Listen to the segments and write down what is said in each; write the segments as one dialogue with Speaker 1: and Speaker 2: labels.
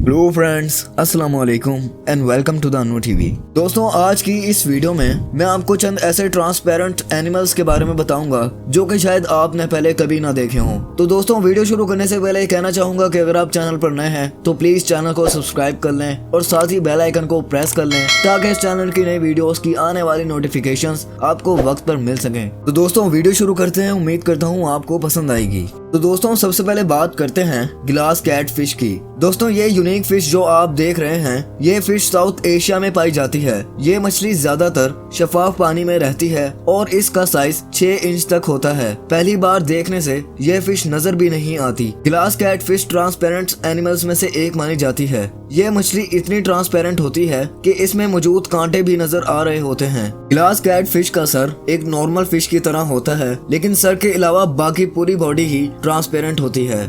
Speaker 1: Hello friends, अस्सलाम वालेकुम and welcome to the Anu TV. दोस्तों, आज की इस वीडियो में मैं आपको चंद ऐसे ट्रांसपेरेंट एनिमल्स के बारे में बताऊंगा जो कि शायद आपने पहले कभी ना देखे हों। तो दोस्तों, वीडियो शुरू करने से पहले कहना चाहूंगा कि अगर आप चैनल पर नए हैं तो प्लीज चैनल को सब्सक्राइब कर लें और साथ ही बेल आइकन को प्रेस कर लें ताकि इस चैनल की नई वीडियोस की आने वाली नोटिफिकेशंस आपको वक्त पर मिल सकें। तो दोस्तों, वीडियो शुरू करते हैं। उम्मीद करता हूँ आपको पसंद आएगी। तो दोस्तों, सबसे पहले बात करते हैं ग्लास कैट फिश की। दोस्तों, ये यूनिक फिश जो आप देख रहे हैं, ये फिश साउथ एशिया में पाई जाती है। ये मछली ज्यादातर शफाफ पानी में रहती है और इसका साइज 6 इंच तक होता है। पहली बार देखने से ये फिश नजर भी नहीं आती। Glass catfish transparent animals में से एक मानी जाती है। ये मछली इतनी ट्रांसपेरेंट होती है कि इसमें मौजूद कांटे भी नजर आ रहे होते हैं। ग्लास कैट फिश का सर एक नॉर्मल फिश की तरह होता है, लेकिन सर के अलावा बाकी पूरी बॉडी ही ट्रांसपेरेंट होती है।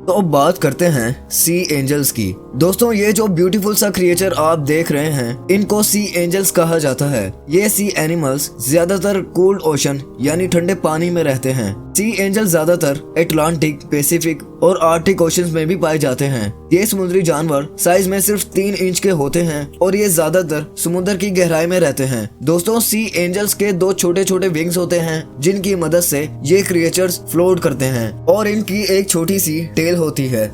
Speaker 1: तो अब बात करते हैं सी एंजल्स की। दोस्तों, ये जो ब्यूटीफुल सा क्रिएचर आप देख रहे हैं, इनको सी एंजल्स कहा जाता है। ये सी एनिमल्स ज्यादातर कोल्ड ओशन यानी ठंडे पानी में रहते हैं। सी एंजल ज्यादातर अटलांटिक, पैसिफिक और आर्टिक ओशंस में भी पाए जाते हैं। ये समुद्री जानवर साइज में सिर्फ 3 इंच के होते हैं और ये ज्यादातर समुद्र की गहराई में रहते हैं। दोस्तों, सी एंजल्स के 2 छोटे छोटे विंग्स होते हैं जिनकी मदद से ये क्रिएचर्स फ्लोट करते हैं और इनकी एक छोटी सी टेल होती है।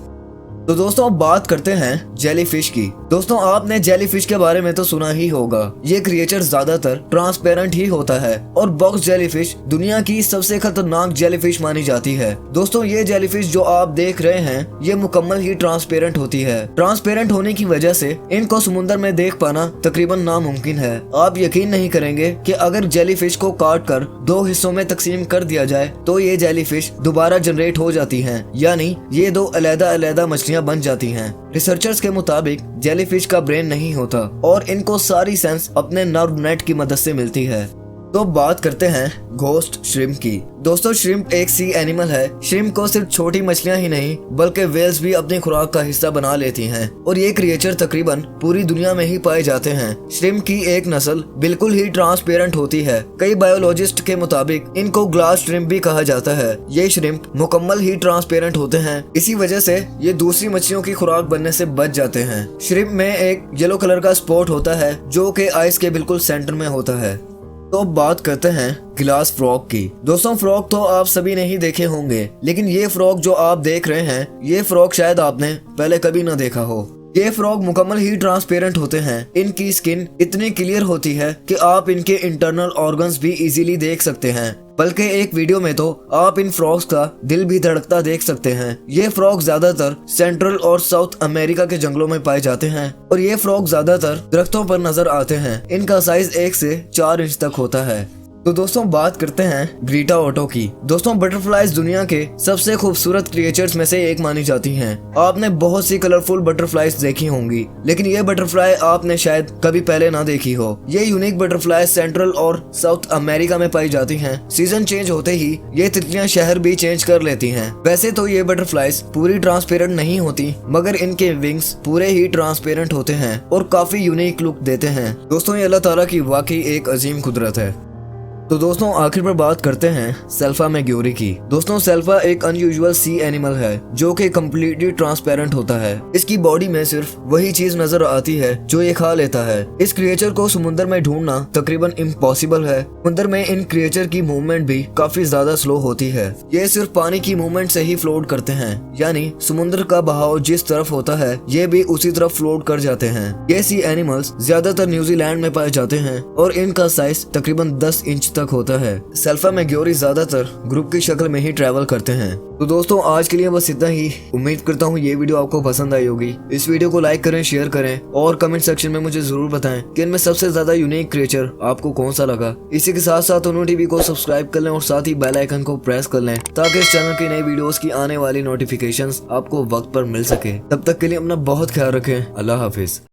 Speaker 1: तो दोस्तों, अब बात करते हैं जेलीफिश की। दोस्तों, आपने जेलीफिश के बारे में तो सुना ही होगा। ये क्रिएचर ज्यादातर ट्रांसपेरेंट ही होता है और बॉक्स जेलीफिश दुनिया की सबसे खतरनाक जेलीफिश मानी जाती है। दोस्तों, ये जेलीफिश जो आप देख रहे हैं, ये मुकम्मल ही ट्रांसपेरेंट होती है। ट्रांसपेरेंट होने की वजह से इनको समुद्र में देख पाना तकरीबन नामुमकिन है। आप यकीन नहीं करेंगे कि अगर जेलीफिश को काट कर 2 हिस्सों में तकसीम कर दिया जाए तो ये जेलीफिश दोबारा जनरेट हो जाती है, यानी ये 2 अलग-अलग मछलियां बन जाती हैं। रिसर्चर्स के मुताबिक जेलीफिश का ब्रेन नहीं होता और इनको सारी सेंस अपने नर्व नेट की मदद से मिलती है। तो बात करते हैं घोस्ट श्रिम्प की। दोस्तों, श्रिम्प एक सी एनिमल है। श्रिम्प को सिर्फ छोटी मछलियां ही नहीं बल्कि वेल्स भी अपनी खुराक का हिस्सा बना लेती हैं और ये क्रिएचर तकरीबन पूरी दुनिया में ही पाए जाते हैं। श्रिम्प की एक नस्ल बिल्कुल ही ट्रांसपेरेंट होती है। कई बायोलॉजिस्ट के मुताबिक इनको ग्लास श्रिम्प भी कहा जाता है। ये श्रिम्प मुकम्मल ही ट्रांसपेरेंट होते हैं, इसी वजह से ये दूसरी मछलियों की खुराक बनने से बच जाते हैं। श्रिम्प में एक येलो कलर का स्पॉट होता है जो कि आइस के बिल्कुल सेंटर में होता है। तो अब बात करते हैं ग्लास फ्रॉग की। दोस्तों, फ्रॉग तो आप सभी ने ही देखे होंगे, लेकिन ये फ्रॉग जो आप देख रहे हैं, ये फ्रॉग शायद आपने पहले कभी ना देखा हो। ये फ्रॉग मुकम्मल ही ट्रांसपेरेंट होते हैं। इनकी स्किन इतनी क्लियर होती है कि आप इनके इंटरनल ऑर्गन्स भी इजीली देख सकते हैं, बल्कि एक वीडियो में तो आप इन फ्रॉग्स का दिल भी धड़कता देख सकते हैं। ये फ्रॉग ज्यादातर सेंट्रल और साउथ अमेरिका के जंगलों में पाए जाते हैं और ये फ्रॉग ज्यादातर दरख्तों पर नजर आते हैं। इनका साइज 1 से 4 इंच तक होता है। तो दोस्तों, बात करते हैं ग्रीटा ओटो की। दोस्तों, बटरफ्लाईज दुनिया के सबसे खूबसूरत क्रिएचर्स में से एक मानी जाती हैं। आपने बहुत सी कलरफुल बटरफ्लाईज देखी होंगी, लेकिन ये बटरफ्लाई आपने शायद कभी पहले ना देखी हो। ये यूनिक बटरफ्लाई सेंट्रल और साउथ अमेरिका में पाई जाती हैं। सीजन चेंज होते ही ये तितलियां शहर भी चेंज कर लेती हैं। वैसे तो ये बटरफ्लाईज पूरी ट्रांसपेरेंट नहीं होती, मगर इनके विंग्स पूरे ही ट्रांसपेरेंट होते हैं और काफी यूनिक लुक देते हैं। दोस्तों, ये अल्लाह ताला की वाकई एक अजीम कुदरत है। तो दोस्तों, आखिर पर बात करते हैं सेल्फा मैग्योरी की। दोस्तों, सेल्फा एक अनयूजुअल सी एनिमल है जो कि कम्प्लीटली ट्रांसपेरेंट होता है। इसकी बॉडी में सिर्फ वही चीज नजर आती है जो ये खा लेता है। इस क्रिएचर को समुद्र में ढूंढना तकरीबन इम्पॉसिबल है। समुद्र में इन क्रिएचर की मूवमेंट भी काफी ज्यादा स्लो होती है। ये सिर्फ पानी की मूवमेंट से ही फ्लोट करते हैं, यानी समुद्र का बहाव जिस तरफ होता है ये भी उसी तरफ फ्लोट कर जाते हैं। ये सी एनिमल्स ज्यादातर न्यूजीलैंड में पाए जाते हैं और इनका साइज तकरीबन 10 इंच होता है। सेल्फा मैग्योरी ज्यादातर ग्रुप की शक्ल में ही ट्रैवल करते हैं। तो दोस्तों, आज के लिए बस इतना ही। उम्मीद करता हूँ ये वीडियो आपको पसंद आई होगी। इस वीडियो को लाइक करें, शेयर करें और कमेंट सेक्शन में मुझे जरूर बताएं कि इनमें सबसे ज्यादा यूनिक क्रिएचर आपको कौन सा लगा। इसी के साथ साथ अनु टीवी को सब्सक्राइब कर लें और साथ ही बेल आइकन को प्रेस कर लें ताकि इस चैनल की नई वीडियोस की आने वाली नोटिफिकेशंस आपको वक्त पर मिल सके। तब तक के लिए अपना बहुत ख्याल रखें। अल्लाह हाफिज।